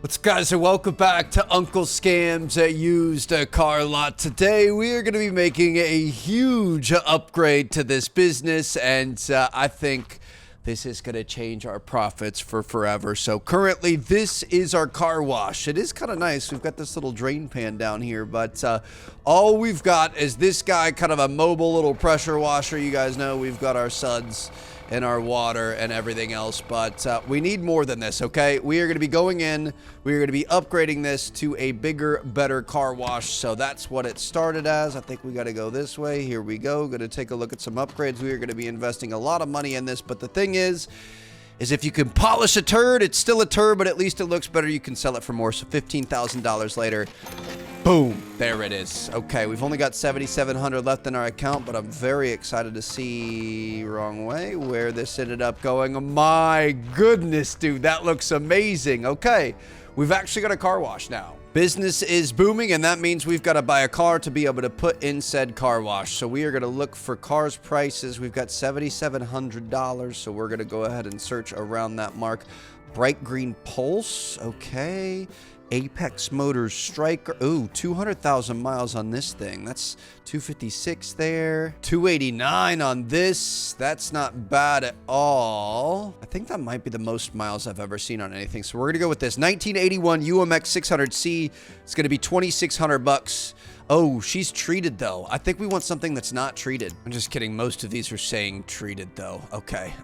What's up, guys, and welcome back to Uncle Scam's Used Car Lot. Today we are going to be making a huge upgrade to this business, and I think this is going to change our profits for forever. So currently this is our car wash. It is kind of nice. We've got this little drain pan down here, but all we've got is this guy, kind of a mobile little pressure washer. You guys know we've got our suds and our water and everything else, but we need more than this, okay? We are going to be going in, we are going to be upgrading this to a bigger, better car wash. So that's what it started as. I think we got to go this way. Here we go. Going to take a look at some upgrades. We are going to be investing a lot of money in this, but the thing is if you can polish a turd, it's still a turd, but at least it looks better. You can sell it for more. So $15,000 later, boom, there it is. Okay, we've only got $7,700 left in our account, but I'm very excited to see, wrong way, where this ended up going. My goodness, dude, that looks amazing. Okay, we've actually got a car wash now. Business is booming, and that means we've got to buy a car to be able to put in said car wash. So we are going to look for cars prices. We've got $7,700, so we're going to go ahead and search around that mark. Bright Green Pulse, okay. Apex Motors Striker. Ooh, 200,000 miles on this thing. That's 256 there. 289 on this. That's not bad at all. I think that might be the most miles I've ever seen on anything. So we're going to go with this. 1981 UMX 600C. It's going to be 2,600 bucks. Oh, she's treated though. I think we want something that's not treated. I'm just kidding. Most of these are saying treated though. Okay.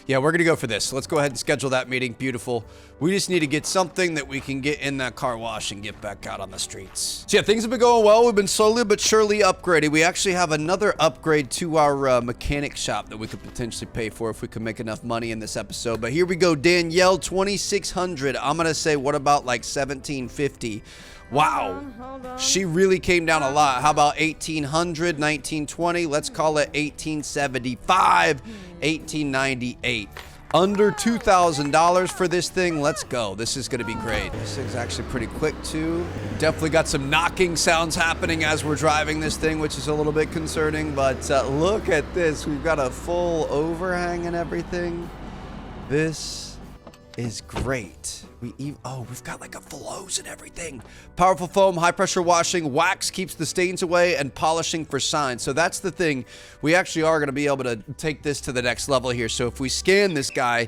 Yeah, we're gonna go for this. So let's go ahead and schedule that meeting. Beautiful. We just need to get something that we can get in that car wash and get back out on the streets. So yeah, things have been going well. We've been slowly but surely upgraded. We actually have another upgrade to our mechanic shop that we could potentially pay for if we could make enough money in this episode. But here we go. Danielle, 2,600. I'm gonna say, what about like 1,750? Wow, hold on. She really came down a lot. How about 1,800, 1,920? Let's call it 1,875, 1,898. Under $2,000 for this thing. Let's go. This is going to be great. This thing's actually pretty quick too. Definitely got some knocking sounds happening as we're driving this thing, which is a little bit concerning. But look at this. We've got a full overhang and everything. This is great. We've got like a full hose and everything. Powerful foam, high pressure washing, wax keeps the stains away, and polishing for shine. So that's the thing. We actually are going to be able to take this to the next level here. So if we scan this guy,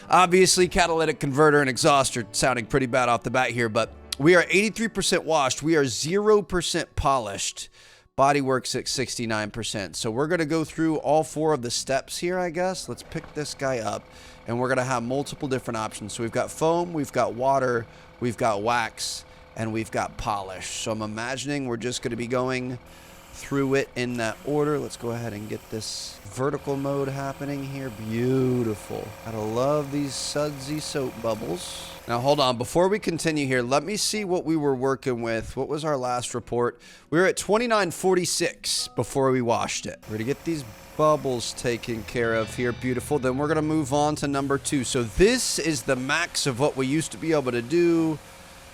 obviously catalytic converter and exhaust are sounding pretty bad off the bat here, but we are 83% washed. We are 0% polished. Bodywork's at 69%. So we're going to go through all four of the steps here, I guess. Let's pick this guy up, and we're going to have multiple different options. So we've got foam, we've got water, we've got wax, and we've got polish. So I'm imagining we're just going to be going through it in that order. Let's go ahead and get this vertical mode happening here. Beautiful. Gotta love these sudsy soap bubbles. Now, hold on. Before we continue here, let me see what we were working with. What was our last report? We were at 2946 before we washed it. We're going to get these bubbles taken care of here. Beautiful. Then we're going to move on to number 2. So this is the max of what we used to be able to do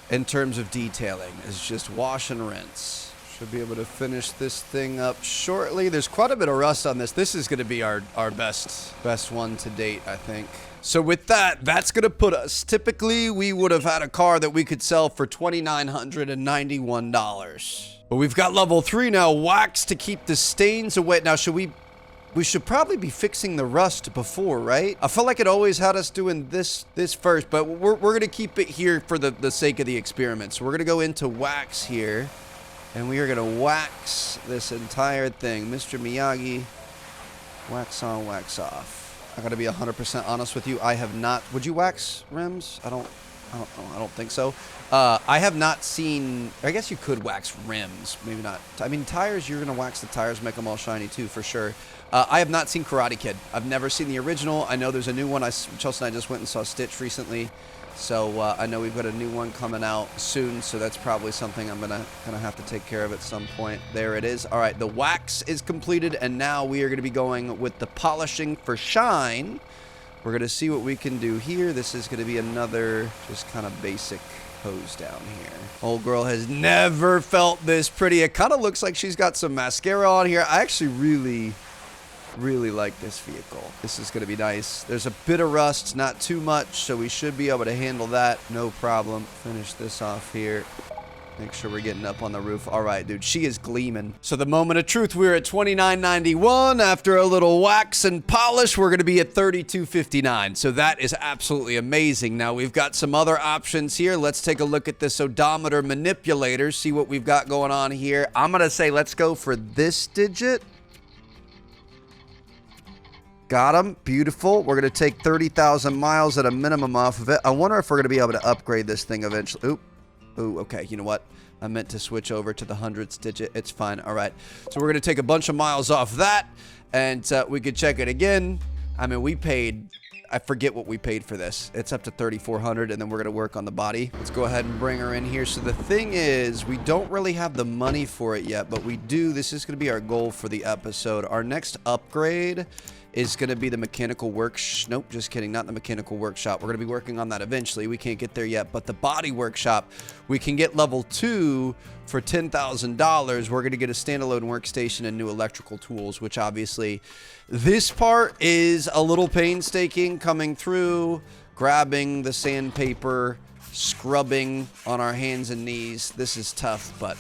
in terms of detailing. Is just wash and rinse. Should be able to finish this thing up shortly. There's quite a bit of rust on this. This is going to be our best one to date, I think. So with that, that's going to put us, typically we would have had a car that we could sell for $2,991. But we've got level 3 now, wax to keep the stains away. Now, we should probably be fixing the rust before, right? I felt like it always had us doing this first, but we're going to keep it here for the sake of the experiment. So we're going to go into wax here, and we are going to wax this entire thing. Mr. Miyagi, wax on, wax off. I gotta be 100% honest with you. I have not. Would you wax rims? I don't think so. I have not seen. I guess you could wax rims. Maybe not. I mean, tires. You're gonna wax the tires, make them all shiny too, for sure. I have not seen Karate Kid. I've never seen the original. I know there's a new one. Chelsea and I just went and saw Stitch recently. So I know we've got a new one coming out soon, so that's probably something I'm gonna have to take care of at some point. There it is. All right, the wax is completed, and now we are gonna be going with the polishing for shine. We're gonna see what we can do here. This is gonna be another just kind of basic hose down here. Old girl has never felt this pretty. It kind of looks like she's got some mascara on here. I actually really really like this vehicle. This is going to be nice. There's a bit of rust, not too much, so we should be able to handle that. No problem. Finish this off here. Make sure we're getting up on the roof. All right, dude, she is gleaming. So the moment of truth, we're at $29.91. After a little wax and polish, we're going to be at $32.59. So that is absolutely amazing. Now, we've got some other options here. Let's take a look at this odometer manipulator, see what we've got going on here. I'm going to say let's go for this digit. Got him. Beautiful. We're going to take 30,000 miles at a minimum off of it. I wonder if we're going to be able to upgrade this thing eventually. Oop. Ooh, okay, you know what? I meant to switch over to the hundredths digit. It's fine. All right. So we're going to take a bunch of miles off that, and we could check it again. I mean, we paid, I forget what we paid for this. It's up to $3,400, and then we're going to work on the body. Let's go ahead and bring her in here. So the thing is, we don't really have the money for it yet, but we do. This is going to be our goal for the episode. Our next upgrade is going to be the mechanical nope, just kidding, not the mechanical workshop. We're going to be working on that eventually. We can't get there yet, but the body workshop, we can get level 2 for $10,000. We're going to get a standalone workstation and new electrical tools, which obviously this part is a little painstaking, coming through, grabbing the sandpaper, scrubbing on our hands and knees. This is tough, but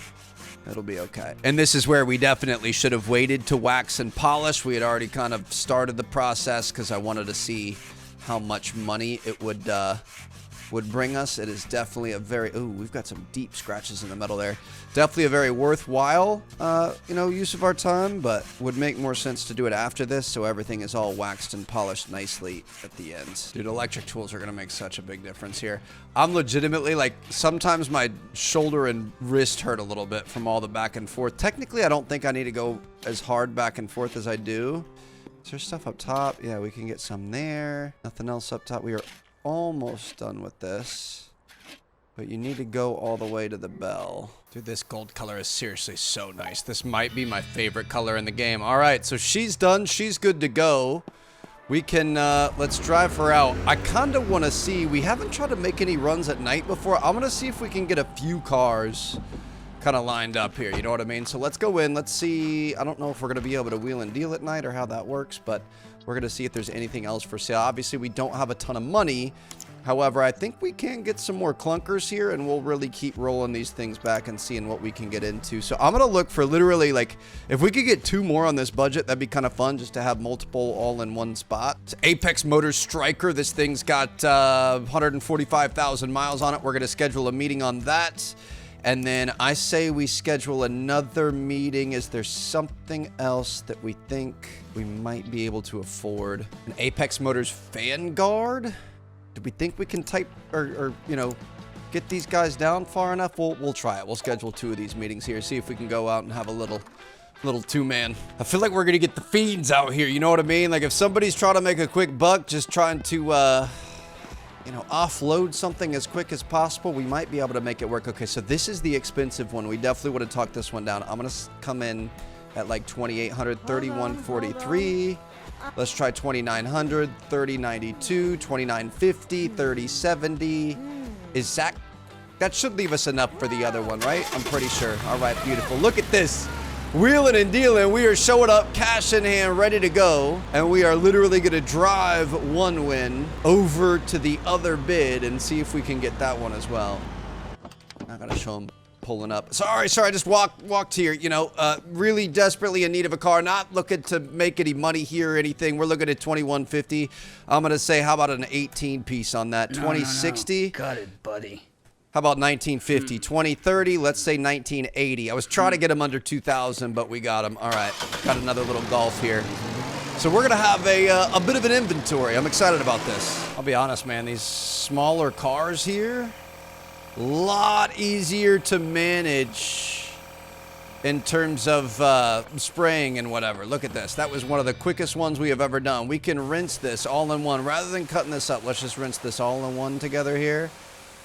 it'll be okay. And this is where we definitely should have waited to wax and polish. We had already kind of started the process because I wanted to see how much money it would bring us. It is definitely a very, ooh, we've got some deep scratches in the metal there. Definitely a very worthwhile, use of our time, but would make more sense to do it after this so everything is all waxed and polished nicely at the end. Dude, electric tools are going to make such a big difference here. I'm legitimately, like, sometimes my shoulder and wrist hurt a little bit from all the back and forth. Technically, I don't think I need to go as hard back and forth as I do. Is there stuff up top? Yeah, we can get some there. Nothing else up top. We are almost done with this, but you need to go all the way to the bell. Dude, this gold color is seriously so nice. This might be my favorite color in the game. All right, so she's done. She's good to go. We can, let's drive her out. I kind of want to see, we haven't tried to make any runs at night before. I'm going to see if we can get a few cars kind of lined up here. You know what I mean? So let's go in. Let's see. I don't know if we're going to be able to wheel and deal at night or how that works, but we're going to see if there's anything else for sale. Obviously, we don't have a ton of money. However, I think we can get some more clunkers here, and we'll really keep rolling these things back and seeing what we can get into. So I'm going to look for literally, like, if we could get 2 more on this budget, that'd be kind of fun just to have multiple all in one spot. It's Apex Motors Striker. This thing's got 145,000 miles on it. We're going to schedule a meeting on that. And then I say we schedule another meeting. Is there something else that we think we might be able to afford? An Apex Motors Vanguard? Do we think we can type or get these guys down far enough? We'll try it. We'll schedule 2 of these meetings here. See if we can go out and have a little 2-man. I feel like we're going to get the fiends out here. You know what I mean? Like if somebody's trying to make a quick buck, just trying to offload something as quick as possible, we might be able to make it work. Okay, so this is the expensive one. We definitely would have talked this one down. I'm going to come in at like 2,800, 3,143. Let's try 2,900, 3,092, 2,950, 3,070. Is that should leave us enough for the other one, right? I'm pretty sure. All right, beautiful. Look at this. Wheeling and dealing. We are showing up, cash in hand, ready to go. And we are literally going to drive one win over to the other bid and see if we can get that one as well. I'm going to show them pulling up. Sorry, I just walked here, really desperately in need of a car, not looking to make any money here or anything. We're looking at 2,150. I'm going to say, how about an 18 piece on that? 2060? No. Got it, buddy. How about 1950? 2030? Let's say 1980. I was trying to get them under 2,000, but we got them. All right, got another little Golf here. So we're going to have a bit of an inventory. I'm excited about this. I'll be honest, man, these smaller cars here, a lot easier to manage in terms of spraying and whatever. Look at this. That was one of the quickest ones we have ever done. We can rinse this all in one. Rather than cutting this up, let's just rinse this all in one together here.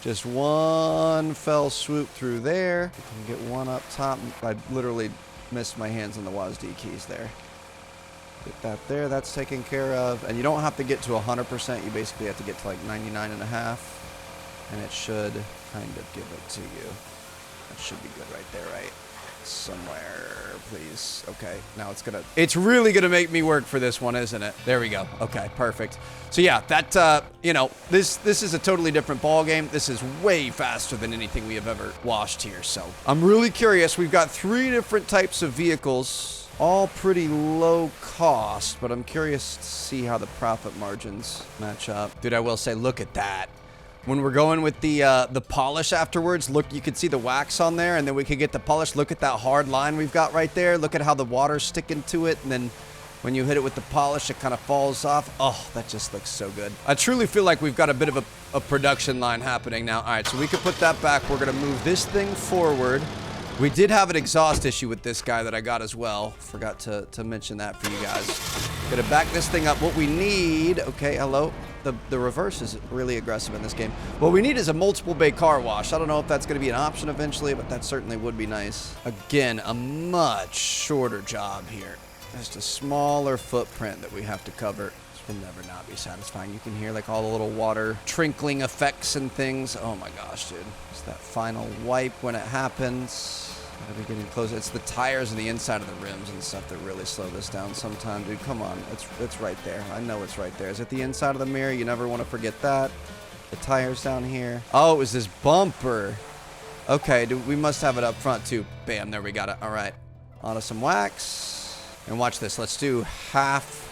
Just one fell swoop through there. We can get one up top. I literally missed my hands on the WASD keys there. Get that there. That's taken care of. And you don't have to get to 100%. You basically have to get to like 99.5. And it should kind of give it to you. That should be good right there, right? somewhere, please. Okay, now it's really gonna make me work for this one, isn't it? There we go. Okay, perfect. So yeah, that, you know, this is a totally different ball game. This is way faster than anything we have ever watched here. So I'm really curious. We've got 3 different types of vehicles, all pretty low cost, but I'm curious to see how the profit margins match up. Dude, I will say, look at that. When we're going with the polish afterwards, look, you can see the wax on there, and then we can get the polish. Look at that hard line we've got right there. Look at how the water's sticking to it, and then when you hit it with the polish, it kind of falls off. Oh, that just looks so good. I truly feel like we've got a bit of a production line happening now. All right, so we can put that back. We're going to move this thing forward. We did have an exhaust issue with this guy that I got as well. Forgot to mention that for you guys. Gonna back this thing up. What we need, okay, hello. The reverse is really aggressive in this game. What we need is a multiple bay car wash. I don't know if that's gonna be an option eventually, but that certainly would be nice. Again, a much shorter job here. Just a smaller footprint that we have to cover. This will never not be satisfying. You can hear like all the little water trickling effects and things. Oh my gosh, dude. It's that final wipe when it happens. Gotta be getting closer. It's the tires and the inside of the rims and stuff that really slow this down sometimes, dude. Come on, it's right there. I know it's right there. Is it the inside of the mirror? You never want to forget that. The tires down here. Oh, it was this bumper. Okay, dude, we must have it up front too. Bam, there we got it. All right, onto some wax. And watch this. Let's do half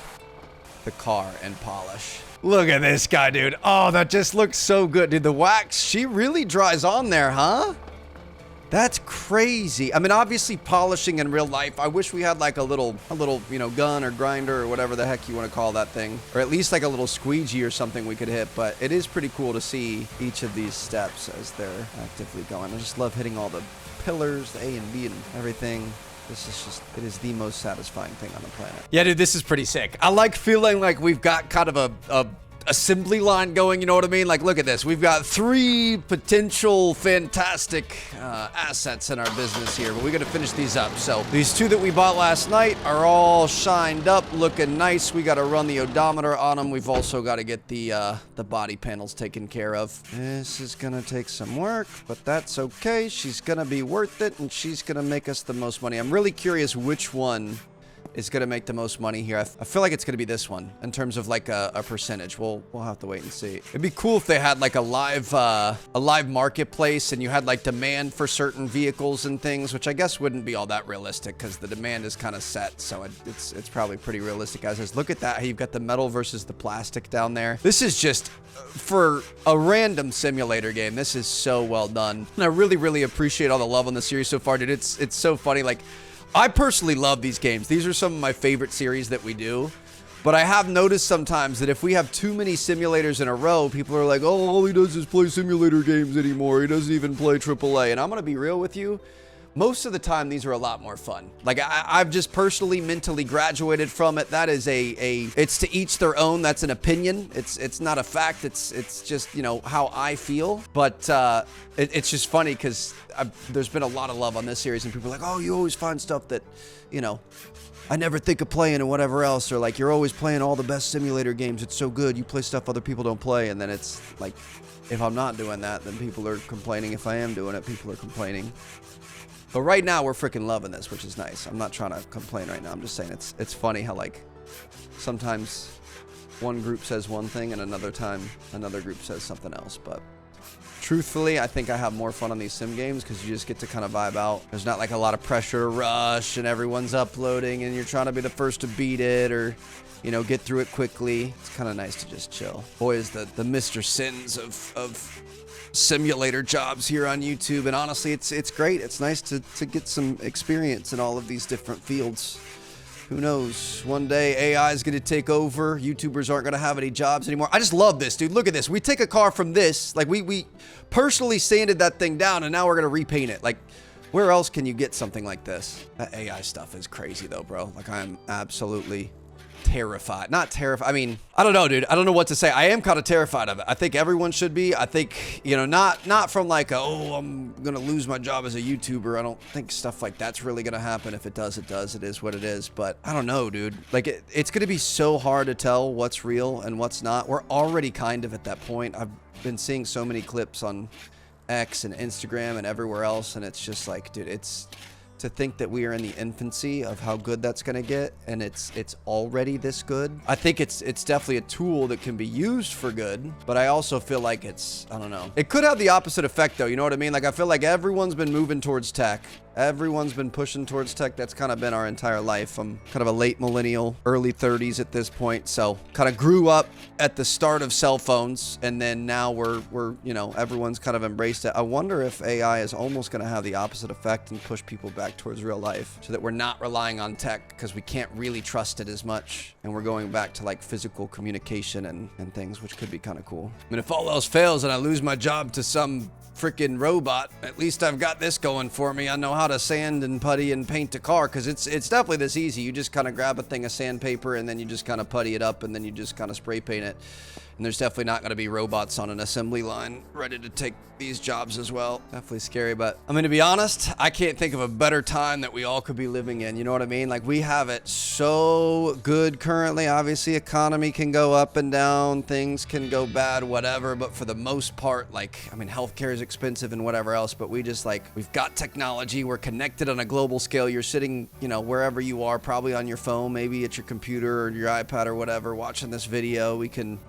the car and polish. Look at this guy, dude. Oh, that just looks so good, dude. The wax, she really dries on there, huh? That's crazy. I mean, obviously polishing in real life, I wish we had like a little, you know, gun or grinder or whatever the heck you want to call that thing. Or at least like a little squeegee or something we could hit. But it is pretty cool to see each of these steps as they're actively going. I just love hitting all the pillars, the A and B and everything. This is just, it is the most satisfying thing on the planet. Yeah, dude, this is pretty sick. I like feeling like we've got kind of a assembly line going, you know what I mean? Like, look at this. We've got 3 potential fantastic assets in our business here, but we got to finish these up. So these 2 that we bought last night are all shined up, looking nice. We got to run the odometer on them. We've also got to get the body panels taken care of. This is going to take some work, but that's okay. She's going to be worth it, and she's going to make us the most money. I'm really curious which one is going to make the most money here. I feel like it's going to be this one in terms of like a percentage. We'll have to wait and see. It'd be cool if they had like a live marketplace and you had like demand for certain vehicles and things, which I guess wouldn't be all that realistic because the demand is kind of set. So it's probably pretty realistic as is. Look at that. How you've got the metal versus the plastic down there. This is just for a random simulator game. This is so well done. And I really, really appreciate all the love on the series so far, dude. It's so funny. Like, I personally love these games. These are some of my favorite series that we do. But I have noticed sometimes that if we have too many simulators in a row, people are like, oh, all he does is play simulator games anymore. He doesn't even play AAA. And I'm going to be real with you. Most of the time, these are a lot more fun. Like, I've just personally mentally graduated from it. That is it's to each their own. That's an opinion. It's not a fact. It's just, you know, how I feel. But it's just funny because there's been a lot of love on this series, and people are like, oh, you always find stuff that, you know, I never think of playing and whatever else. Or like, you're always playing all the best simulator games. It's so good. You play stuff other people don't play. And then it's like, if I'm not doing that, then people are complaining. If I am doing it, people are complaining. But right now, we're freaking loving this, which is nice. I'm not trying to complain right now. I'm just saying it's funny how, like, sometimes one group says one thing and another time another group says something else. But truthfully, I think I have more fun on these sim games because you just get to kind of vibe out. There's not, like, a lot of pressure to rush and everyone's uploading and you're trying to be the first to beat it or, you know, get through it quickly. It's kind of nice to just chill. Boy, is the Mr. Sins of simulator jobs here on YouTube, and honestly it's great. It's nice to get some experience in all of these different fields. Who knows, one day AI is going to take over. YouTubers aren't going to have any jobs anymore. I just love this, dude. Look at this. We take a car from this, like we personally sanded that thing down and now we're going to repaint it. Like, where else can you get something like this? That AI stuff is crazy though, bro. Like, I'm absolutely terrified. Not terrified. I mean, I don't know, dude. I don't know what to say. I am kind of terrified of it. I think everyone should be. I think, you know, not from like, oh, I'm going to lose my job as a YouTuber. I don't think stuff like that's really going to happen. If it does, it does. It is what it is. But I don't know, dude. Like, it's going to be so hard to tell what's real and what's not. We're already kind of at that point. I've been seeing so many clips on X and Instagram and everywhere else. And it's just like, dude, to think that we are in the infancy of how good that's going to get, and it's already this good. I think it's definitely a tool that can be used for good, but I also feel like I don't know. It could have the opposite effect though, you know what I mean? Like I feel like everyone's been moving towards tech. Everyone's been pushing towards tech. That's kind of been our entire life. I'm kind of a late millennial, early 30s at this point. So kind of grew up at the start of cell phones. And then now we're you know, everyone's kind of embraced it. I wonder if AI is almost going to have the opposite effect and push people back towards real life so that we're not relying on tech because we can't really trust it as much. And we're going back to like physical communication and things, which could be kind of cool. I mean, if all else fails and I lose my job to some freaking robot, at least I've got this going for me. I know how to sand and putty and paint a car, because it's definitely this easy. You just kind of grab a thing of sandpaper and then you just kind of putty it up and then you just kind of spray paint it. And there's definitely not going to be robots on an assembly line ready to take these jobs as well. Definitely scary, but I mean, to be honest, I can't think of a better time that we all could be living in. You know what I mean? Like we have it so good currently. Obviously, economy can go up and down, things can go bad, whatever. But for the most part, like, I mean, healthcare is expensive and whatever else, but we've got technology. We're connected on a global scale. You're sitting, you know, wherever you are, probably on your phone, maybe at your computer or your iPad or whatever, watching this video. We can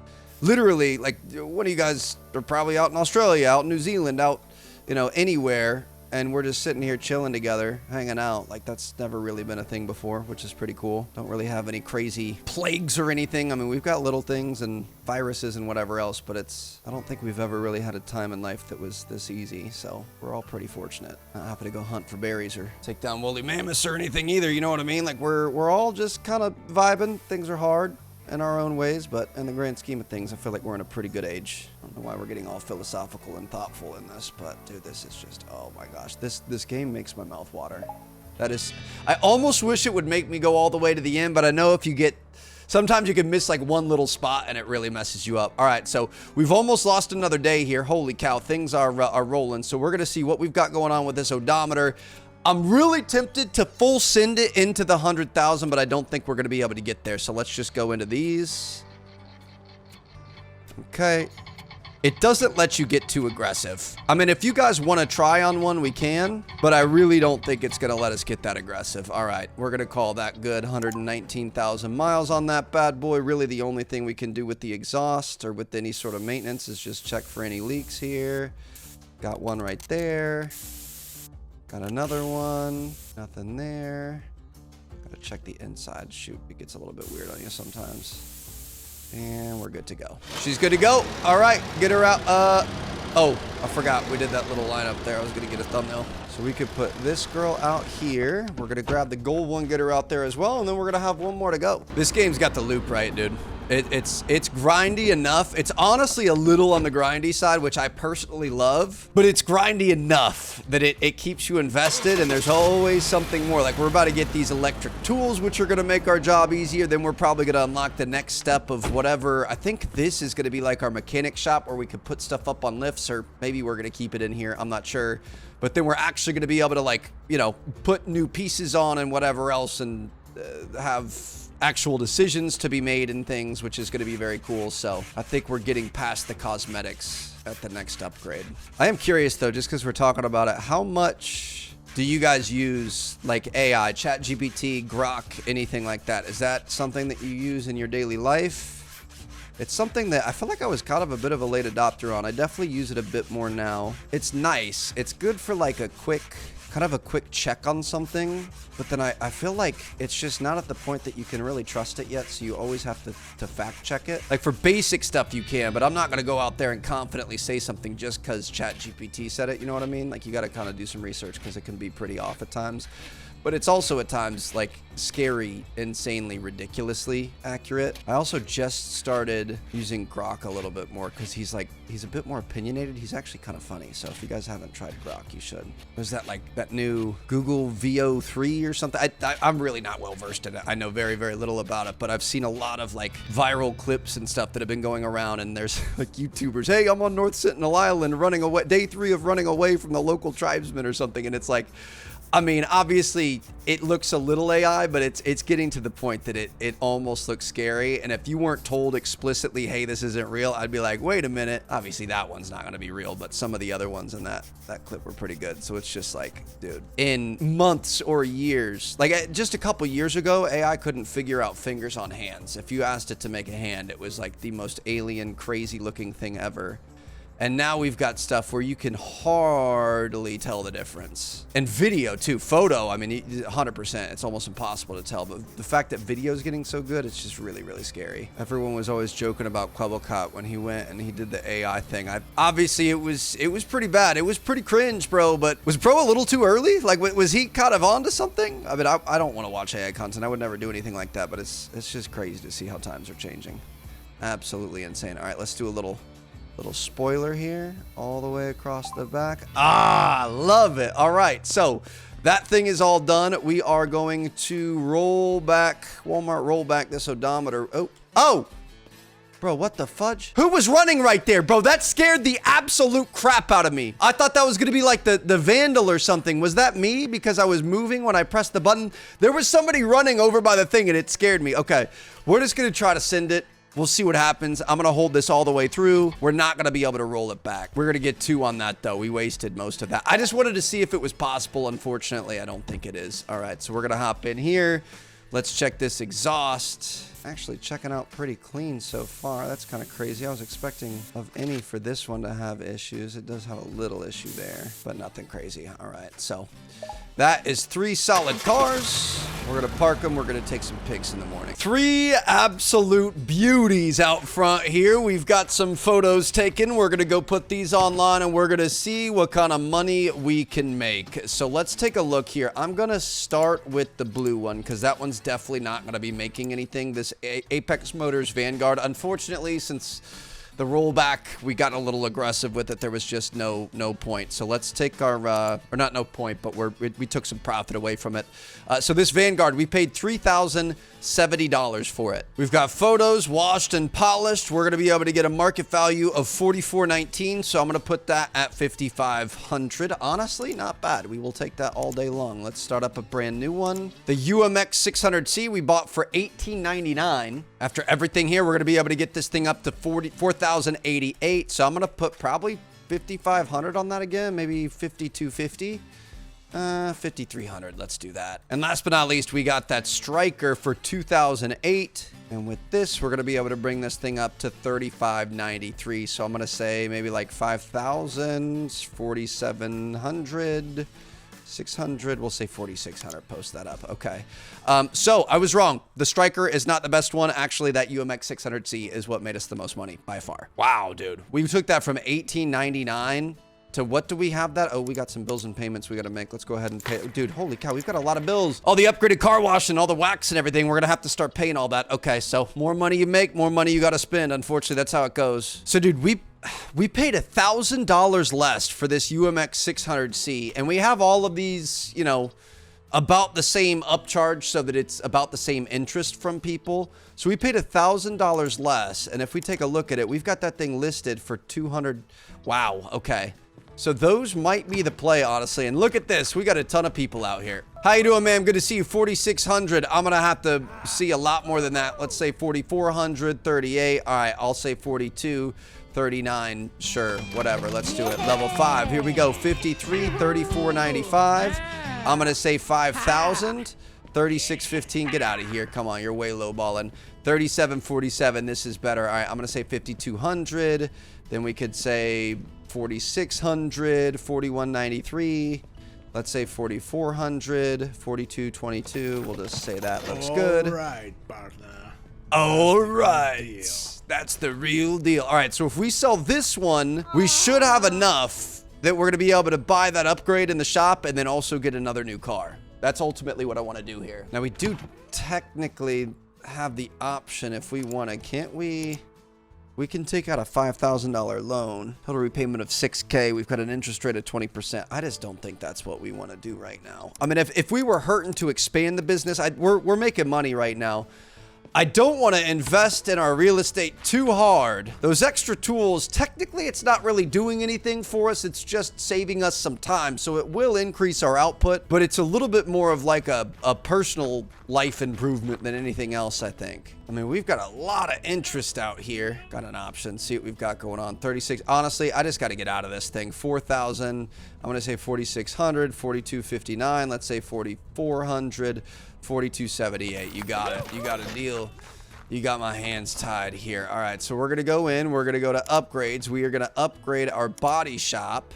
literally, like, one of you guys are probably out in Australia, out in New Zealand, out, you know, anywhere, and we're just sitting here chilling together, hanging out. Like, that's never really been a thing before, which is pretty cool. Don't really have any crazy plagues or anything. I mean, we've got little things and viruses and whatever else, but I don't think we've ever really had a time in life that was this easy, so we're all pretty fortunate. Not happy to go hunt for berries or take down woolly mammoths or anything either, you know what I mean? Like, we're all just kind of vibing. Things are hard in our own ways, but in the grand scheme of things, I feel like we're in a pretty good age. I don't know why we're getting all philosophical and thoughtful in this, but dude, this is just, oh my gosh, this game makes my mouth water. I almost wish it would make me go all the way to the end, but I know sometimes you can miss like one little spot and it really messes you up. All right, so we've almost lost another day here. Holy cow, things are rolling. So we're gonna see what we've got going on with this odometer. I'm really tempted to full send it into the 100,000, but I don't think we're going to be able to get there. So let's just go into these. Okay. It doesn't let you get too aggressive. I mean, if you guys want to try on one, we can, but I really don't think it's going to let us get that aggressive. All right. We're going to call that good. 119,000 miles on that bad boy. Really, the only thing we can do with the exhaust or with any sort of maintenance is just check for any leaks here. Got one right there. Got another one. Nothing there. Gotta check the inside. Shoot, it gets a little bit weird on you sometimes. And we're good to go. She's good to go. All right, get her out. Oh, I forgot. We did that little line up there. I was gonna get a thumbnail. So we could put this girl out here. We're gonna grab the gold one, get her out there as well, and then we're gonna have one more to go. This game's got the loop right, dude. It's grindy enough. It's honestly a little on the grindy side, which I personally love, but it's grindy enough that it keeps you invested, and there's always something more. Like, we're about to get these electric tools, which are gonna make our job easier. Then we're probably gonna unlock the next step of whatever. I think this is gonna be like our mechanic shop where we could put stuff up on lifts, or maybe we're gonna keep it in here. I'm not sure. But then we're actually gonna be able to, like, you know, put new pieces on and whatever else, and have actual decisions to be made and things, which is going to be very cool. So I think we're getting past the cosmetics at the next upgrade. I am curious though, just because we're talking about it, how much do you guys use like AI, ChatGPT, Grok, anything like that? Is that something that you use in your daily life? It's something that I feel like I was kind of a bit of a late adopter on. I definitely use it a bit more now. It's nice. It's good for like a quick check on something, but then I feel like it's just not at the point that you can really trust it yet, so you always have to fact check it. Like for basic stuff you can, but I'm not gonna go out there and confidently say something just because ChatGPT said it, you know what I mean? Like, you gotta kind of do some research because it can be pretty off at times. But it's also at times like scary, insanely, ridiculously accurate. I also just started using Grok a little bit more because he's a bit more opinionated. He's actually kind of funny. So if you guys haven't tried Grok, you should. There's that new Google VO3 or something. I'm really not well versed in it. I know very, very little about it, but I've seen a lot of like viral clips and stuff that have been going around, and there's like YouTubers, hey, I'm on North Sentinel Island running away, day 3 of running away from the local tribesmen or something. And it's like, I mean, obviously it looks a little AI, but it's getting to the point that it almost looks scary. And if you weren't told explicitly, hey, this isn't real, I'd be like, wait a minute. Obviously that one's not going to be real, but some of the other ones in that clip were pretty good. So it's just like, dude, in months or years, like just a couple years ago, AI couldn't figure out fingers on hands. If you asked it to make a hand, it was like the most alien, crazy looking thing ever. And now we've got stuff where you can hardly tell the difference. And video too, photo, I mean, 100%, it's almost impossible to tell. But the fact that video is getting so good, it's just really, really scary. Everyone was always joking about Quebblecott when he went and he did the AI thing. Obviously, it was pretty bad. It was pretty cringe, bro. But was bro a little too early? Like, was he kind of onto something? I mean, I don't want to watch AI content. I would never do anything like that. But it's just crazy to see how times are changing. Absolutely insane. All right, let's do a little spoiler here all the way across the back. Ah, love it. All right, so that thing is all done. We are going to roll back this odometer. Oh bro, what the fudge? Who was running right there, bro? That scared the absolute crap out of me. I thought that was gonna be like the vandal or something. Was that me because I was moving when I pressed the button? There was somebody running over by the thing and it scared me. Okay, we're just gonna try to send it. We'll see what happens. I'm going to hold this all the way through. We're not going to be able to roll it back. We're going to get 2 on that, though. We wasted most of that. I just wanted to see if it was possible. Unfortunately, I don't think it is. All right, so we're going to hop in here. Let's check this exhaust. Actually checking out pretty clean so far. That's kind of crazy. I was expecting of any for this one to have issues. It does have a little issue there, but nothing crazy. All right, so that is 3 solid cars. We're going to park them. We're going to take some pics in the morning. 3 absolute beauties out front here. We've got some photos taken. We're going to go put these online and we're going to see what kind of money we can make. So let's take a look here. I'm going to start with the blue one because that one's definitely not going to be making anything. This Apex Motors Vanguard, unfortunately, since the rollback, we got a little aggressive with it. There was just no point. So let's take our, or not no point, but we took some profit away from it. So this Vanguard, we paid $3,070 for it. We've got photos washed and polished. We're going to be able to get a market value of $44.19. So I'm going to put that at $5,500. Honestly, not bad. We will take that all day long. Let's start up a brand new one. The UMX 600C we bought for $18.99. After everything here, we're going to be able to get this thing up to $4,088. So I'm going to put probably $5,500 on that again, maybe $5,250. $5,300. Let's do that. And last but not least, we got that Striker for $2,008. And with this, we're going to be able to bring this thing up to $3,593. So I'm going to say maybe like $5,000, $4,700, $600. We'll say $4,600. Post that up. Okay. So I was wrong. The Striker is not the best one. Actually, that UMX 600C is what made us the most money by far. Wow, dude. We took that from $18.99 to what do we have that? Oh, we got some bills and payments we got to make. Let's go ahead and pay. Dude, holy cow, we've got a lot of bills. All the upgraded car wash and all the wax and everything. We're going to have to start paying all that. Okay, so more money you make, more money you got to spend. Unfortunately, that's how it goes. So, dude, we paid $1,000 less for this UMX 600C, and we have all of these, you know, about the same upcharge so that it's about the same interest from people. So we paid $1,000 less, and if we take a look at it, we've got that thing listed for 200. Wow, okay. So those might be the play, honestly. And look at this. We got a ton of people out here. How you doing, man? Good to see you. 4,600. I'm going to have to see a lot more than that. Let's say 4,400, 38. All right, I'll say 42, 39. Sure, whatever. Let's do it. Level 5. Here we go. 53, 34.95. I'm going to say 5,000. 36.15. Get out of here. Come on, you're way low balling. 37.47. This is better. All right, I'm going to say 5,200. Then we could say 4,600, 41.93. Let's say 4,400, 42.22. We'll just say that looks good. All right, partner. All right. That's the real deal. All right, so if we sell this one, we should have enough that we're going to be able to buy that upgrade in the shop and then also get another new car. That's ultimately what I want to do here. Now, we do technically have the option if we want to, can't we? We can take out a $5,000 loan. Total repayment of $6K. We've got an interest rate of 20%. I just don't think that's what we want to do right now. I mean, if we were hurting to expand the business, we're making money right now. I don't want to invest in our real estate too hard. Those extra tools, technically it's not really doing anything for us. It's just saving us some time. So it will increase our output, but it's a little bit more of like a personal life improvement than anything else, I think. I mean, we've got a lot of interest out here. Got an option. See what we've got going on. 36. Honestly, I just got to get out of this thing. 4,000. I'm going to say 4,600, 4,259. Let's say 4,400. 4278. You got it. You got a deal. You got my hands tied here. All right, so we're gonna go in. We're gonna go to upgrades. We are gonna upgrade our body shop.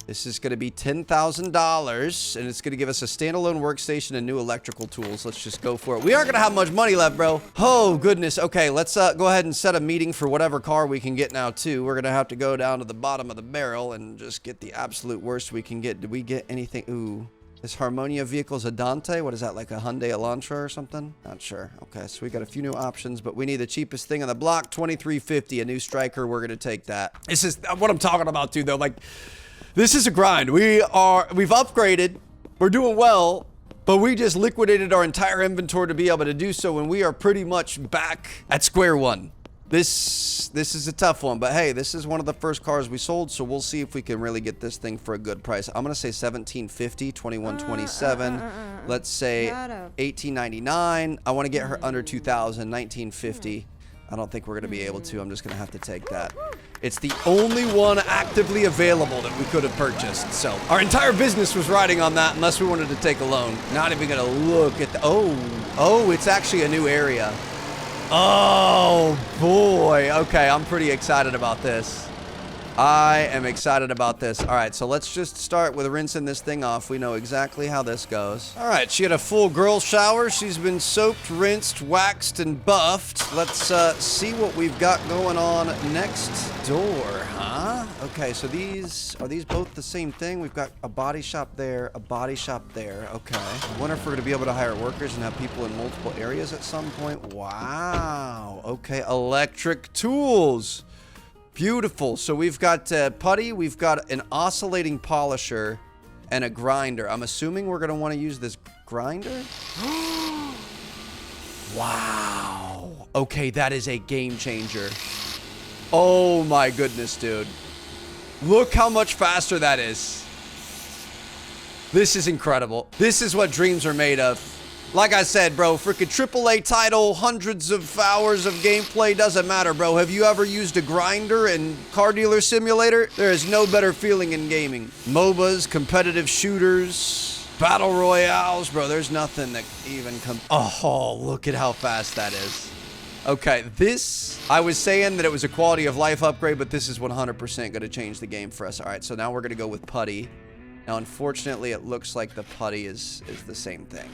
This is gonna be $10,000, and it's gonna give us a standalone workstation and new electrical tools. Let's just go for it. We aren't gonna have much money left, bro. Oh goodness. Okay, let's go ahead and set a meeting for whatever car we can get now too. We're gonna have to go down to the bottom of the barrel and just get the absolute worst we can get. Did we get anything? Ooh. This Harmonia vehicle's a Dante. What is that, like a Hyundai Elantra or something? Not sure. Okay, so we got a few new options, but we need the cheapest thing on the block, $2,350, a new striker. We're gonna take that. This is what I'm talking about, too, though. Like, this is a grind. We've upgraded. We're doing well, but we just liquidated our entire inventory to be able to do so, and we are pretty much back at square one. This is a tough one, but hey, this is one of the first cars we sold, so we'll see if we can really get this thing for a good price. I'm gonna say 1750, 2127. Let's say 1899. I want to get her under 2000, 1950. I don't think we're gonna be able to. I'm just gonna have to take that. It's the only one actively available that we could have purchased. So our entire business was riding on that, unless we wanted to take a loan. Not even gonna look at the. Oh, it's actually a new area. Oh boy. Okay, I'm pretty excited about this. I am excited about this. All right, so let's just start with rinsing this thing off. We know exactly how this goes. All right, she had a full girl shower. She's been soaped, rinsed, waxed, and buffed. Let's see what we've got going on next door, huh? Okay, so are these both the same thing? We've got a body shop there, a body shop there. Okay. I wonder if we're gonna be able to hire workers and have people in multiple areas at some point. Wow. Okay, electric tools. Beautiful. So we've got putty, we've got an oscillating polisher, and a grinder. I'm assuming we're going to want to use this grinder. Wow. Okay, that is a game changer. Oh my goodness, dude. Look how much faster that is. This is incredible. This is what dreams are made of. Like I said, bro, freaking AAA title, hundreds of hours of gameplay, doesn't matter, bro. Have you ever used a grinder in Car Dealer Simulator? There is no better feeling in gaming. MOBAs, competitive shooters, battle royales, bro, there's nothing that even comes. Oh, look at how fast that is. Okay, I was saying that it was a quality of life upgrade, but this is 100% going to change the game for us. All right, so now we're going to go with putty. Now, unfortunately, it looks like the putty is the same thing.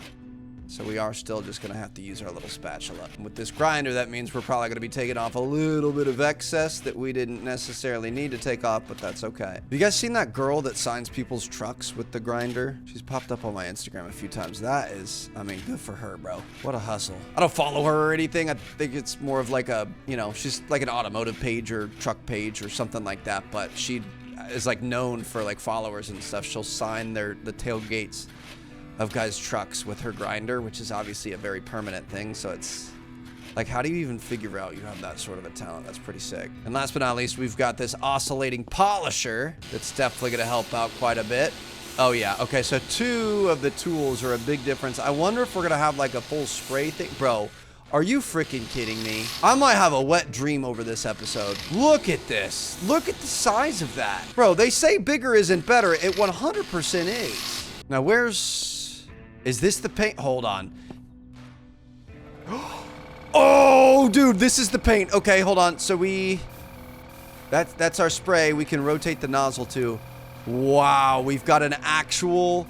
So we are still just going to have to use our little spatula. And with this grinder, that means we're probably going to be taking off a little bit of excess that we didn't necessarily need to take off, but that's okay. Have you guys seen that girl that signs people's trucks with the grinder? She's popped up on my Instagram a few times. That is, I mean, good for her, bro. What a hustle. I don't follow her or anything. I think it's more of like a, you know, she's like an automotive page or truck page or something like that, but she is like known for like followers and stuff. She'll sign the tailgates of guys' trucks with her grinder, which is obviously a very permanent thing. So it's like, how do you even figure out you have that sort of a talent? That's pretty sick. And last but not least, we've got this oscillating polisher that's definitely gonna help out quite a bit. Oh yeah, okay, so 2 of the tools are a big difference. I wonder if we're gonna have like a full spray thing. Bro, are you freaking kidding me? I might have a wet dream over this episode. Look at this. Look at the size of that. Bro, they say bigger isn't better. It 100% is. Now is this the paint? Hold on. Oh, dude, this is the paint. Okay, hold on. So that's our spray. We can rotate the nozzle too. Wow, we've got an actual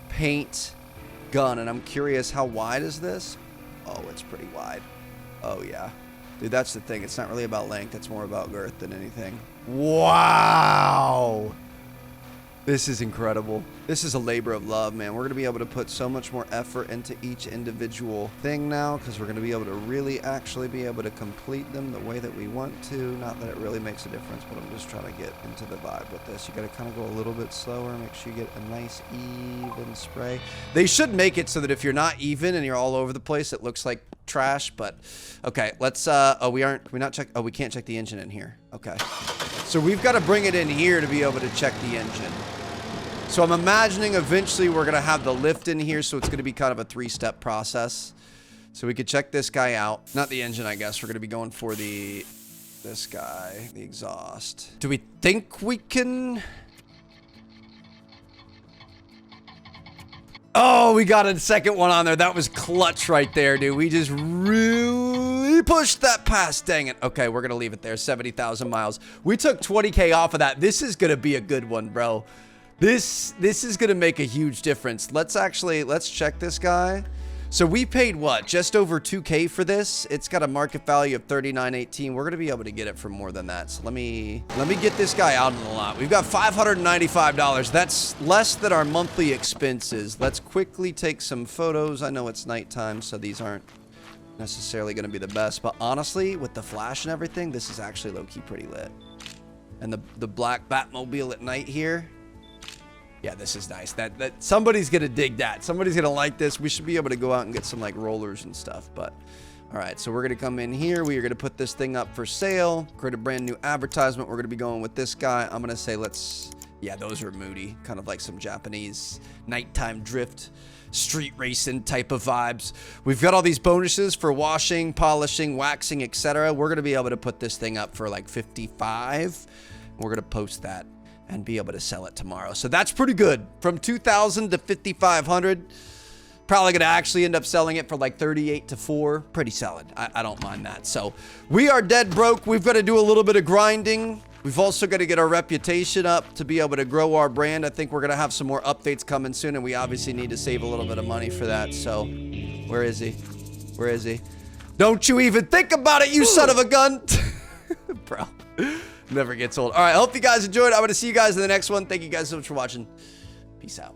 paint gun, and I'm curious, how wide is this? Oh, it's pretty wide. Oh, yeah. Dude, that's the thing. It's not really about length. It's more about girth than anything. Wow. This is incredible. This is a labor of love, man. We're going to be able to put so much more effort into each individual thing now because we're going to be able to really actually be able to complete them the way that we want to. Not that it really makes a difference, but I'm just trying to get into the vibe with this. You got to kind of go a little bit slower. Make sure you get a nice even spray. They should make it so that if you're not even and you're all over the place, it looks like trash. But okay, let's we can't check the engine in here. Okay, so we've got to bring it in here to be able to check the engine. So I'm imagining eventually we're gonna have the lift in here, so it's gonna be kind of a 3-step process. So we could check this guy out, not the engine, I guess. We're gonna be going for this guy, the exhaust. Do we think we can? Oh, we got a second one on there. That was clutch right there, dude. We just really pushed that past. Dang it. Okay, we're going to leave it there. 70,000 miles. We took 20K off of that. This is going to be a good one, bro. This is going to make a huge difference. Let's check this guy. So we paid what? Just over 2K for this. It's got a market value of 39.18. We're going to be able to get it for more than that. So let me get this guy out in the lot. We've got $595. That's less than our monthly expenses. Let's quickly take some photos. I know it's nighttime, so these aren't necessarily going to be the best, but honestly, with the flash and everything, this is actually low-key pretty lit. And the black Batmobile at night here. Yeah, this is nice. That somebody's gonna dig that. Somebody's gonna like this. We should be able to go out and get some like rollers and stuff. But all right, so we're gonna come in here. We are gonna put this thing up for sale. Create a brand new advertisement. We're gonna be going with this guy. I'm gonna say yeah, those are moody, kind of like some Japanese nighttime drift, street racing type of vibes. We've got all these bonuses for washing, polishing, waxing, etc. We're gonna be able to put this thing up for like 55. We're gonna post that and be able to sell it tomorrow. So that's pretty good. From 2,000 to 5,500. Probably gonna actually end up selling it for like 38 to 4. Pretty solid. I don't mind that. So we are dead broke. We've got to do a little bit of grinding. We've also got to get our reputation up to be able to grow our brand. I think we're gonna have some more updates coming soon, and we obviously need to save a little bit of money for that. So where is he? Where is he? Don't you even think about it, you son of a gun. Bro. Never gets old. All right, I hope you guys enjoyed. I'm going to see you guys in the next one. Thank you guys so much for watching. Peace out.